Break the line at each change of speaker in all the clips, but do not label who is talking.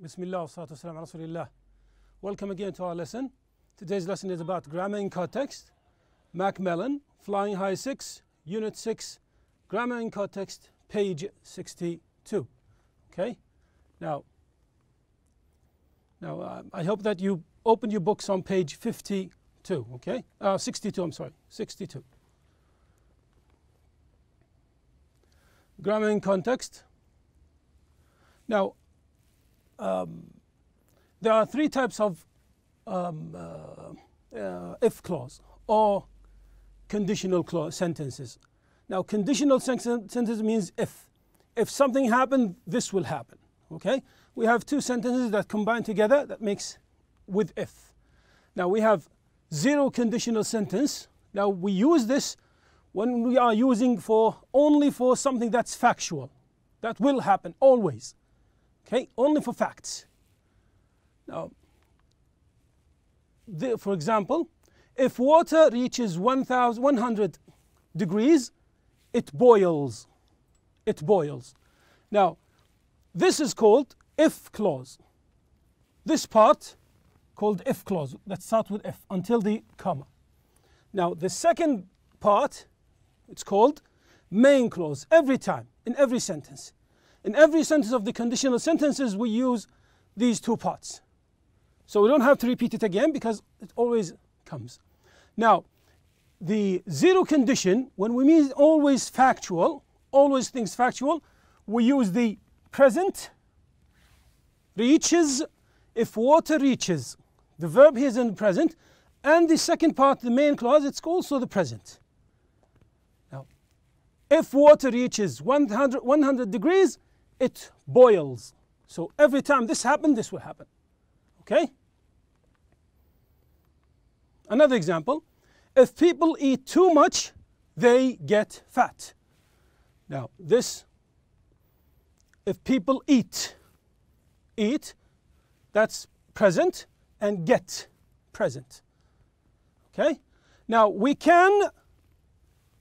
Bismillah wa salatu wasalam ala Rasulillah. Welcome again to our lesson. Today's lesson is about grammar in context. Macmillan, Flying High 6, Unit 6, Grammar in Context, page 62. Okay? Now I hope that you open your books on page 52. Okay? 62, I'm sorry. 62. Grammar in context. Now, there are three types of if clause or conditional clause sentences. Now, conditional sentence means if. If something happened, this will happen. Okay? We have two sentences that combine together that makes with if. Now, we have zero conditional sentence. Now, we use this when we are using only for something that's factual. That will happen always. Okay? Only for facts. Now, for example, if water reaches 100 degrees, it boils. It boils. Now, this is called if clause. This part called if clause that starts with if until the comma. Now, the second part, it's called main clause every time, in every sentence. In every sentence of the conditional sentences, we use these two parts. So we don't have to repeat it again because it always comes. Now, the zero condition, when we mean always factual, always things factual, we use the present, reaches, if water reaches. The verb here is in the present. And the second part, the main clause, it's also the present. Now, if water reaches 100 degrees, it boils. So every time this happens, this will happen. Okay? Another example. If people eat too much, they get fat. Now, this, if people eat, that's present, and get, present. Okay? Now, we can,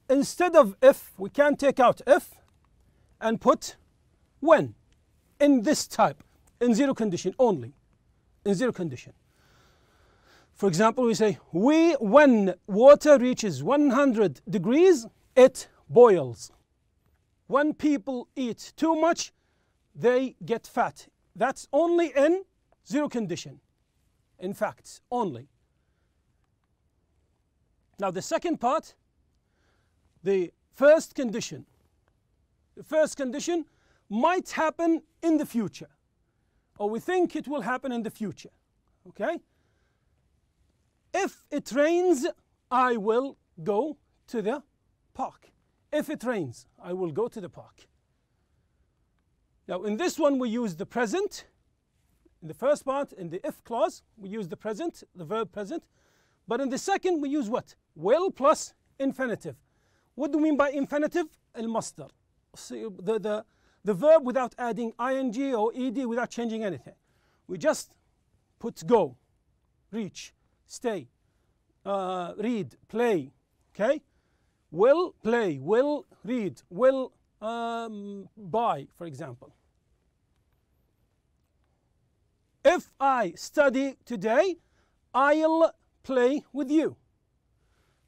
instead of if, we can take out if and put when, in this type, in zero condition only, in zero condition. For example, we say, when water reaches 100 degrees, it boils. When people eat too much, they get fat. That's only in zero condition, in facts, only. Now, the second part, the first condition. The first condition might happen in the future, or we think it will happen in the future. Okay? If it rains, I will go to the park. If it rains, I will go to the park. Now, in this one, we use the present. In the first part, in the if clause, we use the present, the verb present. But in the second, we use what? Will plus infinitive. What do we mean by infinitive? Al-masdar. The verb without adding ing or ed, without changing anything. We just put go, reach, stay, read, play. Okay? Will play, will read, will buy, for example. If I study today, I'll play with you.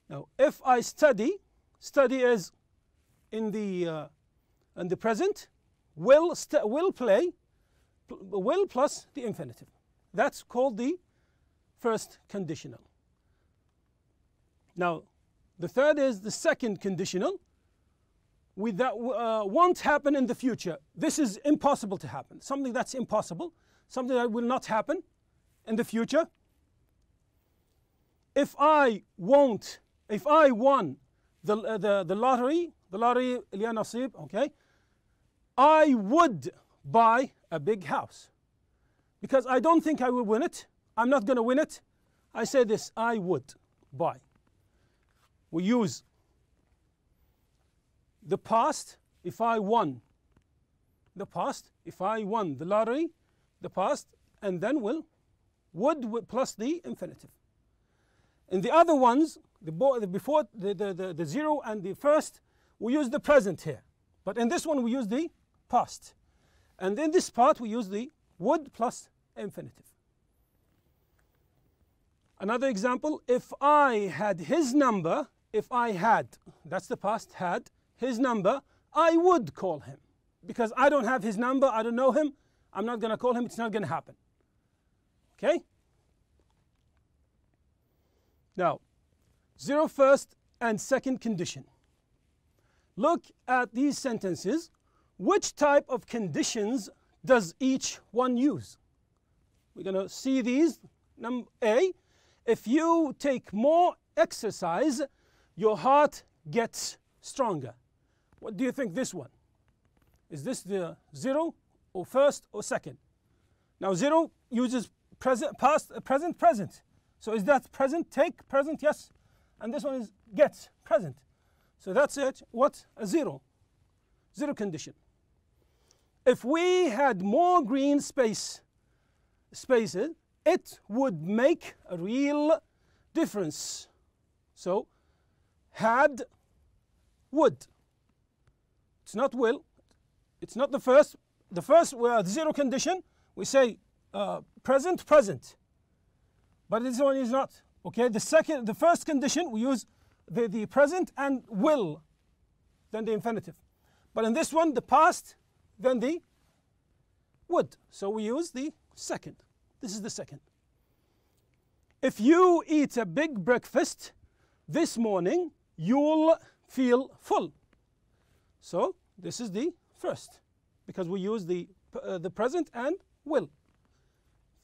Now, if I study is in the present. Will play, will plus the infinitive. That's called the first conditional. Now, the third is the second conditional. That won't happen in the future. This is impossible to happen. Something that's impossible, something that will not happen in the future. If I won the lottery liya nasib, okay, I would buy a big house. Because I don't think I will win it. I'm not going to win it. I say this, I would buy. We use the past, if I won. The past, if I won the lottery, the past, and then would plus the infinitive. In the other ones, before the zero and the first, we use the present here. But in this one, we use the past. And in this part, we use the would plus infinitive. Another example, if I had his number, if I had, that's the past, had his number, I would call him. Because I don't have his number, I don't know him, I'm not going to call him, it's not going to happen. Okay? Now, 0 first and second condition. Look at these sentences. Which type of conditions does each one use? We're going to see these. A, if you take more exercise, your heart gets stronger. What do you think this one? Is this the 0 or first or second? Now 0 uses present, past, present, present. So is that present? Take, present, yes. And this one is get, present. So that's it. What? A 0. 0 condition. If we had more green spaces, it would make a real difference. So, had, would. It's not will. It's not the first. The first, the 0 condition, we say present, present. But this one is not. Okay, the first condition, we use the present and will, then the infinitive. But in this one, the past, then the would. So we use the second. This is the second. If you eat a big breakfast this morning, you'll feel full. So this is the first, because we use the present and will.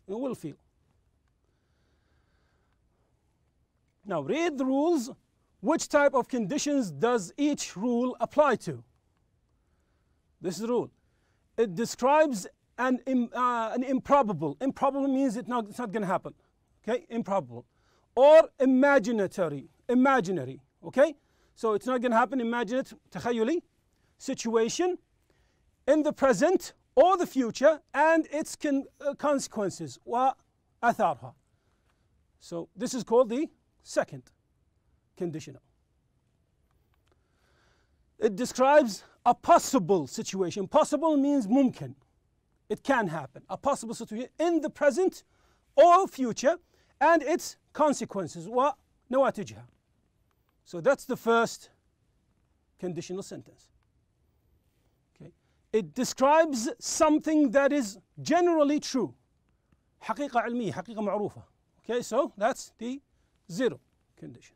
You will feel. Now read the rules. Which type of conditions does each rule apply to? This is the rule. It describes an improbable. Improbable means it's not going to happen. Okay, improbable. Or imaginary. Okay, so it's not going to happen. Imagine it. تخيلي. Situation in the present or the future and its consequences. وآثارها. So this is called the second conditional. It describes a possible situation. Possible means ممكن. It can happen. A possible situation in the present or future and its consequences. ونواتجها. So that's the first conditional sentence. Okay. It describes something that is generally true. حقيقة علمية, حقيقة معروفة. Okay, so that's the 0 condition.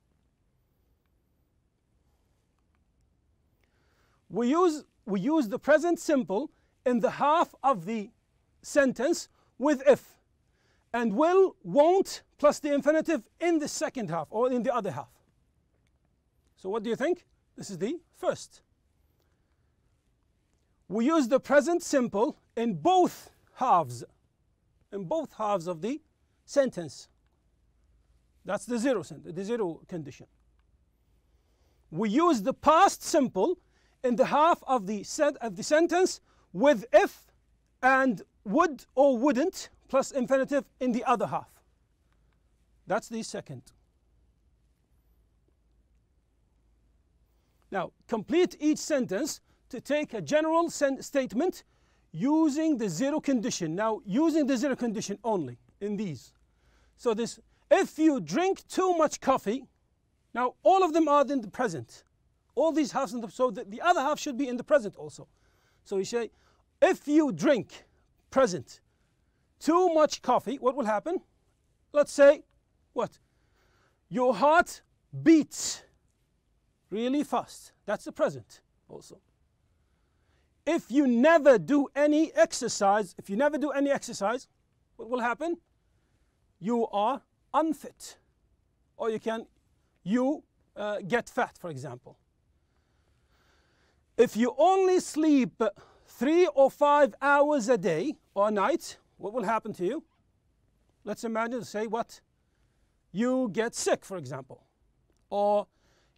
We use the present simple in the half of the sentence with if, and will, won't, plus the infinitive in the second half or in the other half. So what do you think? This is the first. We use the present simple in both halves of the sentence. That's the 0 sentence, the 0 condition. We use the past simple in the half of the sentence with if and would or wouldn't plus infinitive in the other half. That's the second. Now, complete each sentence to take a general statement using the 0 condition. Now, using the 0 condition only in these. So this, if you drink too much coffee, now all of them are in the present. All these halves in the, so the other half should be in the present also. So we say, if you drink, present, too much coffee, what will happen? Let's say, what? Your heart beats really fast. That's the present also. If you never do any exercise, what will happen? You are unfit. Or you get fat, for example. If you only sleep 3 or 5 hours a day or a night, what will happen to you? Let's imagine, say what? You get sick, for example. Or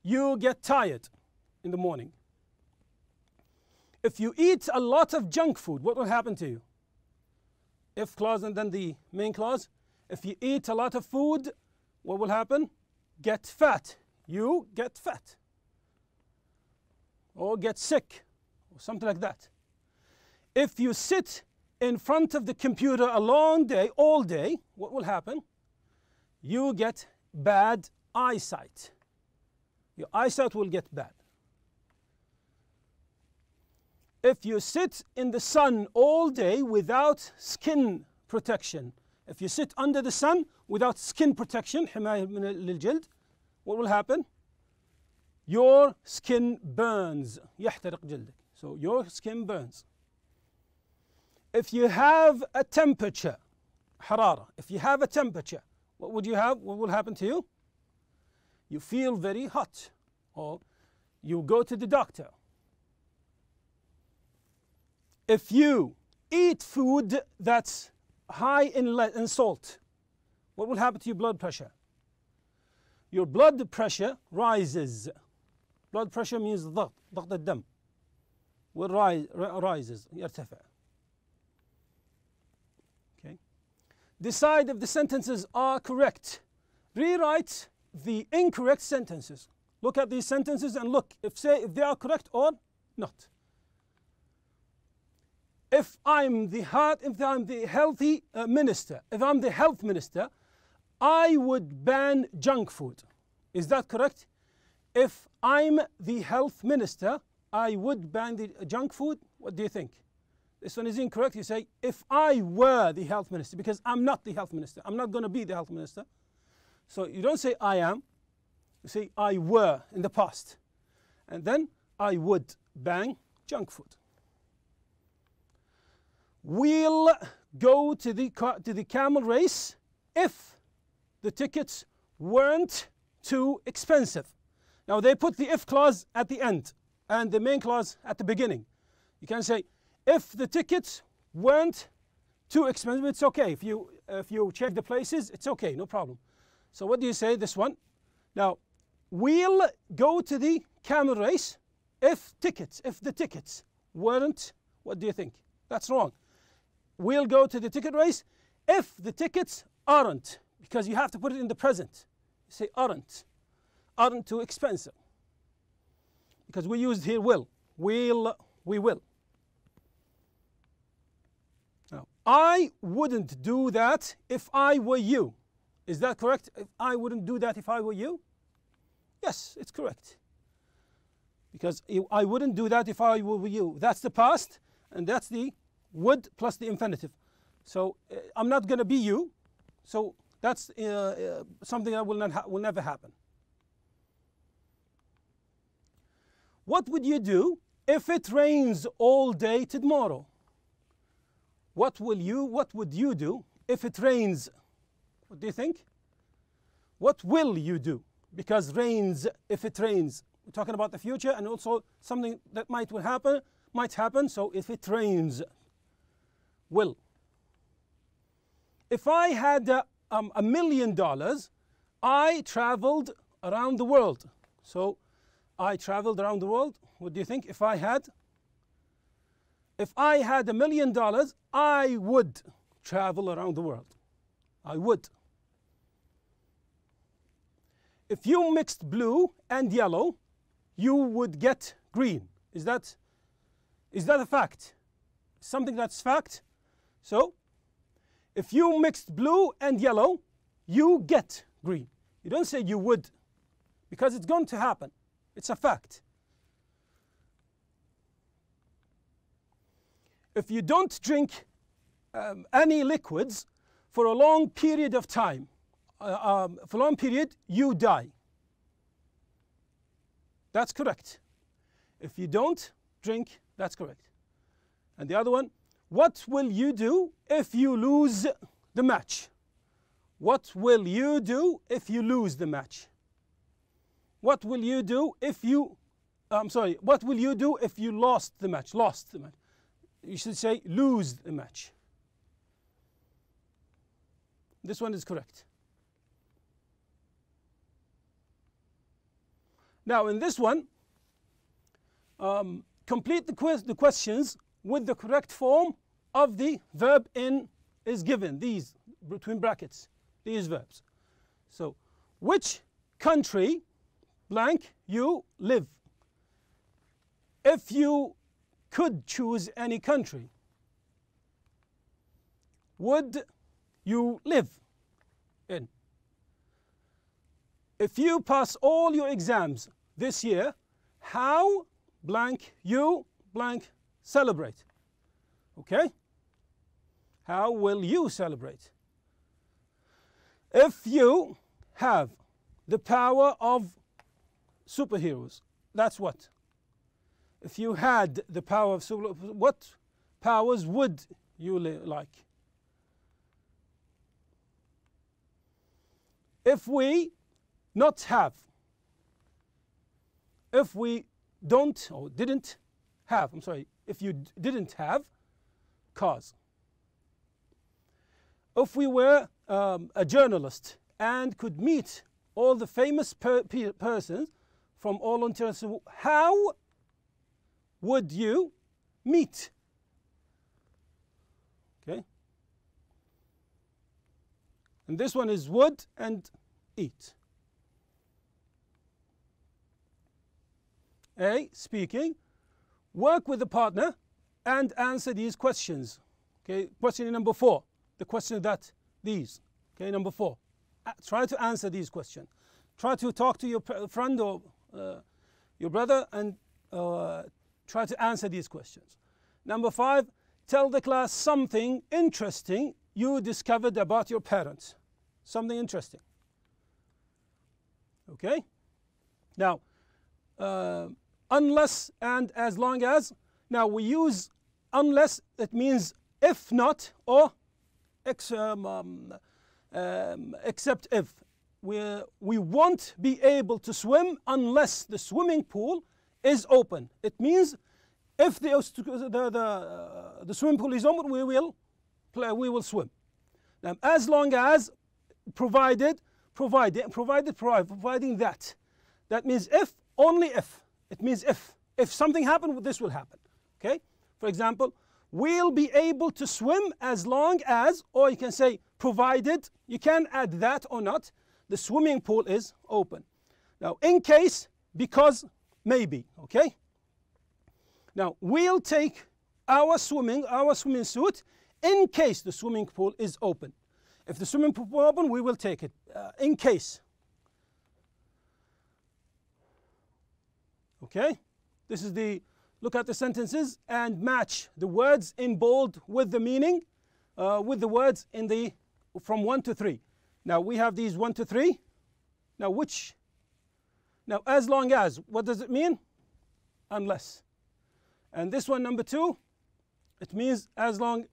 you get tired in the morning. If you eat a lot of junk food, what will happen to you? If clause and then the main clause. If you eat a lot of food, what will happen? Get fat. You get fat. Or get sick, or something like that. If you sit in front of the computer a long day, all day, what will happen? You get bad eyesight. Your eyesight will get bad. If you sit in the sun all day without skin protection, if you sit under the sun without skin protection, حماية من الجلد, what will happen? Your skin burns. يحترق جلدك. So your skin burns. If you have a temperature, حرارة, if you have a temperature, what would you have? What will happen to you? You feel very hot, or you go to the doctor. If you eat food that's high in salt, what will happen to your blood pressure? Your blood pressure rises. Blood pressure means ضغط الدم. Will rises, يرتفع. Okay. Decide if the sentences are correct. Rewrite the incorrect sentences. Look at these sentences and look if they are correct or not. If I'm the healthy minister, if I'm the health minister, I would ban junk food. Is that correct? If I'm the health minister, I would ban the junk food. What do you think? This one is incorrect. You say, if I were the health minister, because I'm not the health minister. I'm not going to be the health minister. So you don't say I am. You say I were in the past. And then I would ban junk food. We'll go to the camel race if the tickets weren't too expensive. Now they put the if clause at the end and the main clause at the beginning. You can say if the tickets weren't too expensive, it's okay. If you check the places, it's okay, no problem. So what do you say? This one. Now we'll go to the camel race if the tickets weren't. What do you think? That's wrong. We'll go to the ticket race if the tickets aren't, because you have to put it in the present. You say aren't too expensive, because we used here will. We will. Now, I wouldn't do that if I were you. Is that correct? I wouldn't do that if I were you? Yes, it's correct. Because I wouldn't do that if I were you. That's the past, and that's the would plus the infinitive. So I'm not going to be you. So that's something that will never happen. What would you do if it rains all day tomorrow? What would you do if it rains? What do you think? What will you do? Because rains, if it rains. We're talking about the future and also something that might happen. So if it rains, will. If I had $1 million, I traveled around the world. So I traveled around the world. What do you think? If I had $1 million, I would travel around the world. I would. If you mixed blue and yellow, you would get green. Is that a fact? Something that's fact? So, if you mixed blue and yellow, you get green. You don't say you would, because it's going to happen. It's a fact. If you don't drink any liquids for a long period of time, for a long period, you die. That's correct. If you don't drink, that's correct. And the other one, what will you do if you lose the match? What will you do if you lose the match? What will you do if you, what will you do if you lost the match? Lost the match. You should say lose the match. This one is correct. Now in this one, complete the questions with the correct form of the verb in is given, these between brackets, these verbs. So, which country blank you live? If you could choose any country, would you live in? If you pass all your exams this year, how blank you blank celebrate? Okay? How will you celebrate? If you have the power of superheroes, that's what? If you had the power of what powers would you like? If we not have, if we don't or didn't have, I'm sorry, if you didn't have cars. If we were a journalist and could meet all the famous persons from all Ontario, how would you meet? Okay. And this one is would and eat. A, speaking, work with a partner and answer these questions. Okay, question number 4, the question that these. Okay, number 4, try to answer these questions. Try to talk to your friend or your brother and try to answer these questions. Number 5, tell the class something interesting you discovered about your parents. Something interesting. Okay? Now, unless and as long as. Now we use unless, it means if not or except if. We won't be able to swim unless the swimming pool is open. It means if the swimming pool is open, we will swim. Now, as long as, providing that. That means if, only if. It means if. If something happened, this will happen. Okay? For example, we'll be able to swim as long as, or you can say provided, you can add that or not, the swimming pool is open. Now, in case, because, maybe. Okay? Now, we'll take our swimming suit in case the swimming pool is open. If the swimming pool is open, we will take it in case. Okay? This is the, look at the sentences and match the words in bold with the meaning, with the words in the, from 1 to 3. Now we have these 1 to 3. Now which? Now as long as, what does it mean? Unless. And this one, number 2, it means as long,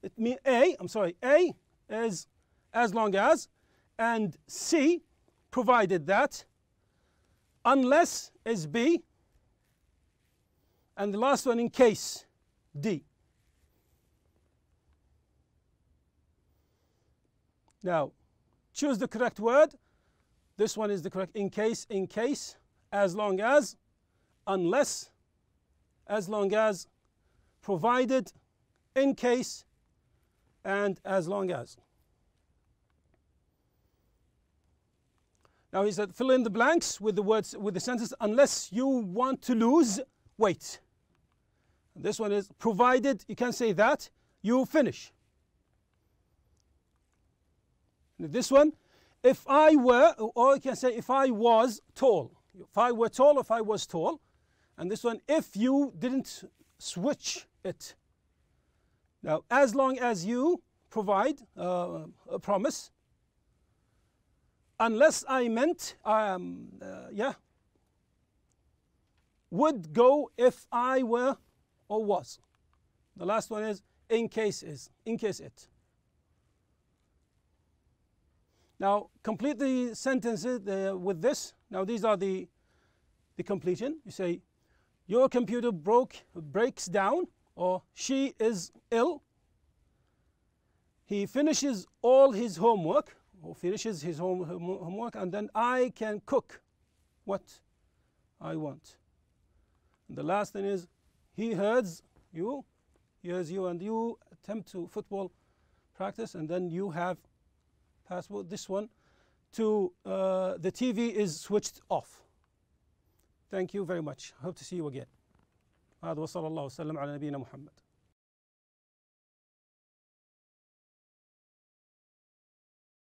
it means A, I'm sorry, A is as long as, and C, provided that, unless is B, and the last one, in case, D. Now, choose the correct word. This one is the correct, in case, as long as, unless, as long as, provided, in case, and as long as. Now he said, fill in the blanks with the words, with the sentence, unless you want to lose weight. And this one is provided, you can say that, you finish. And this one, if I were, or you can say if I was tall. If I were tall, if I was tall. And this one, if you didn't switch it. Now, as long as you provide a promise, unless I meant, would go if I were or was. The last one is in case it. Now, complete the sentences with this. Now, these are the completion. You say, your computer breaks down, or she is ill. He finishes all his homework, or finishes his homework, and then I can cook what I want. And the last thing is, he hears you, and you attempt to football practice, and then you have passport. This one, to the TV is switched off. Thank you very much. Hope to see you again. هذا وصلى الله وسلم على نبينا محمد.